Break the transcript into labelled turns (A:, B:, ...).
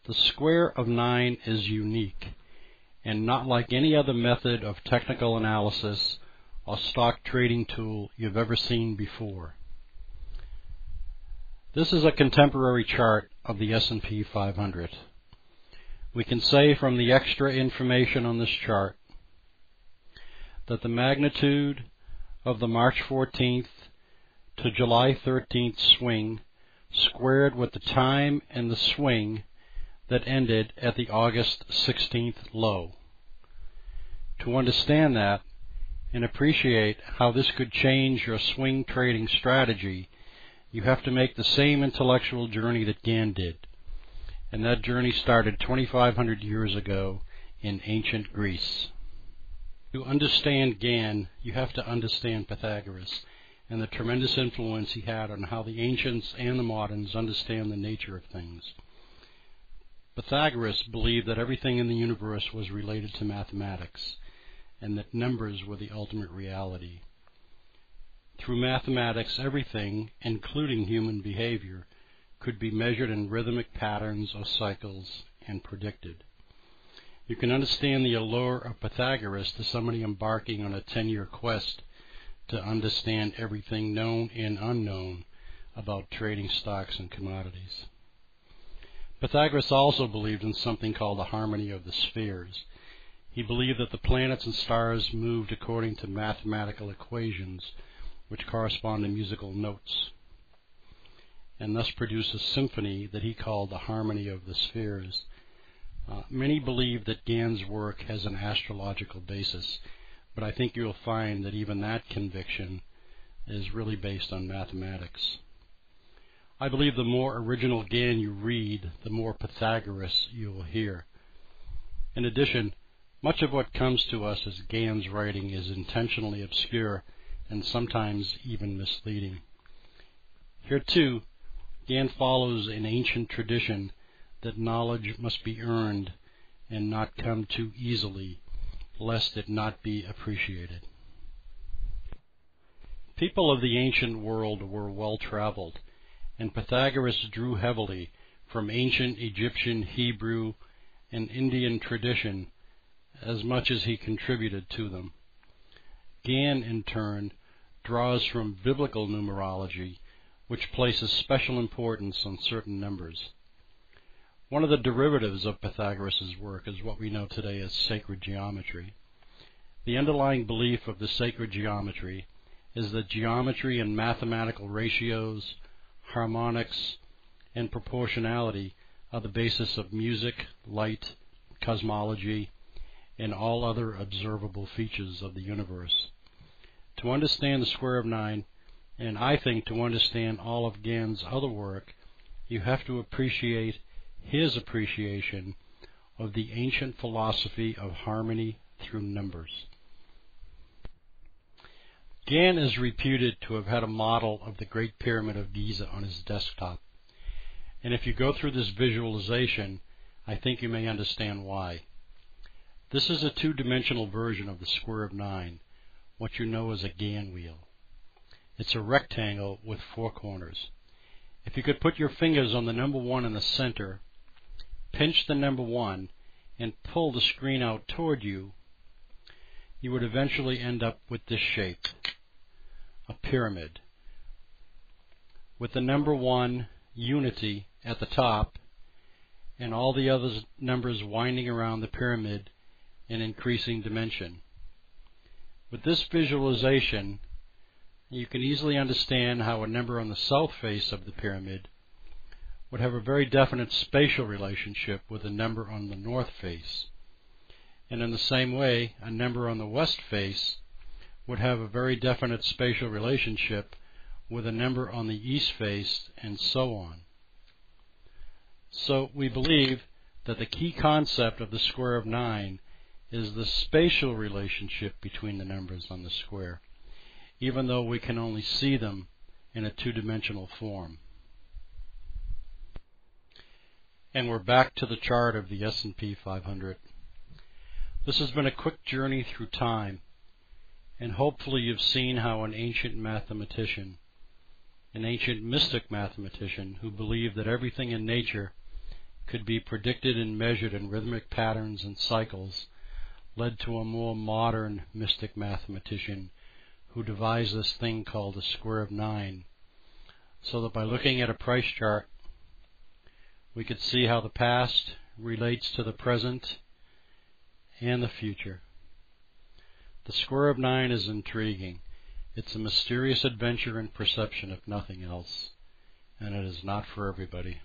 A: The square of 9 is unique, and not like any other method of technical analysis or stock trading tool you've ever seen before. This is a contemporary chart of the S&P 500. We can say from the extra information on this chart that the magnitude of the March 14th to July 13th swing squared with the time and the swing that ended at the August 16th low. To understand that and appreciate how this could change your swing trading strategy, you have to make the same intellectual journey that Gann did. And that journey started 2,500 years ago in ancient Greece. To understand Gann, you have to understand Pythagoras and the tremendous influence he had on how the ancients and the moderns understand the nature of things. Pythagoras believed that everything in the universe was related to mathematics, and that numbers were the ultimate reality. Through mathematics, everything, including human behavior, could be measured in rhythmic patterns or cycles and predicted. You can understand the allure of Pythagoras to somebody embarking on a 10-year quest to understand everything known and unknown about trading stocks and commodities. Pythagoras also believed in something called the harmony of the spheres. He believed that the planets and stars moved according to mathematical equations which correspond to musical notes, and thus produced a symphony that he called the harmony of the spheres. Many believe that Gann's work has an astrological basis, but I think you'll find that even that conviction is really based on mathematics. I believe the more original Gann you read, the more Pythagoras you will hear. In addition, much of what comes to us as Gann's writing is intentionally obscure and sometimes even misleading. Here too, Gann follows an ancient tradition that knowledge must be earned and not come too easily, lest it not be appreciated. People of the ancient world were well-traveled, and Pythagoras drew heavily from ancient Egyptian, Hebrew, and Indian tradition as much as he contributed to them. Gann, in turn, draws from biblical numerology, which places special importance on certain numbers. One of the derivatives of Pythagoras' work is what we know today as sacred geometry. The underlying belief of the sacred geometry is that geometry and mathematical ratios, harmonics, and proportionality are the basis of music, light, cosmology, and all other observable features of the universe. To understand the square of 9, and I think to understand all of Gann's other work, you have to appreciate his appreciation of the ancient philosophy of harmony through numbers. Gann is reputed to have had a model of the Great Pyramid of Giza on his desktop, and if you go through this visualization, I think you may understand why. This is a two-dimensional version of the square of 9, what you know as a Gann wheel. It's a rectangle with 4 corners. If you could put your fingers on the number 1 in the center, pinch the number 1, and pull the screen out toward you, you would eventually end up with this shape, a pyramid, with the number 1, unity, at the top, and all the other numbers winding around the pyramid in increasing dimension. With this visualization, you can easily understand how a number on the south face of the pyramid would have a very definite spatial relationship with a number on the north face. And in the same way, a number on the west face would have a very definite spatial relationship with a number on the east face, and so on. So we believe that the key concept of the square of 9 is the spatial relationship between the numbers on the square, even though we can only see them in a two-dimensional form. And we're back to the chart of the S&P 500. This has been a quick journey through time, and hopefully you've seen how an ancient mathematician, an ancient mystic mathematician who believed that everything in nature could be predicted and measured in rhythmic patterns and cycles led to a more modern mystic mathematician who devised this thing called the square of 9, so that by looking at a price chart we could see how the past relates to the present and the future. The square of 9 is intriguing. It's a mysterious adventure in perception if nothing else, and it is not for everybody.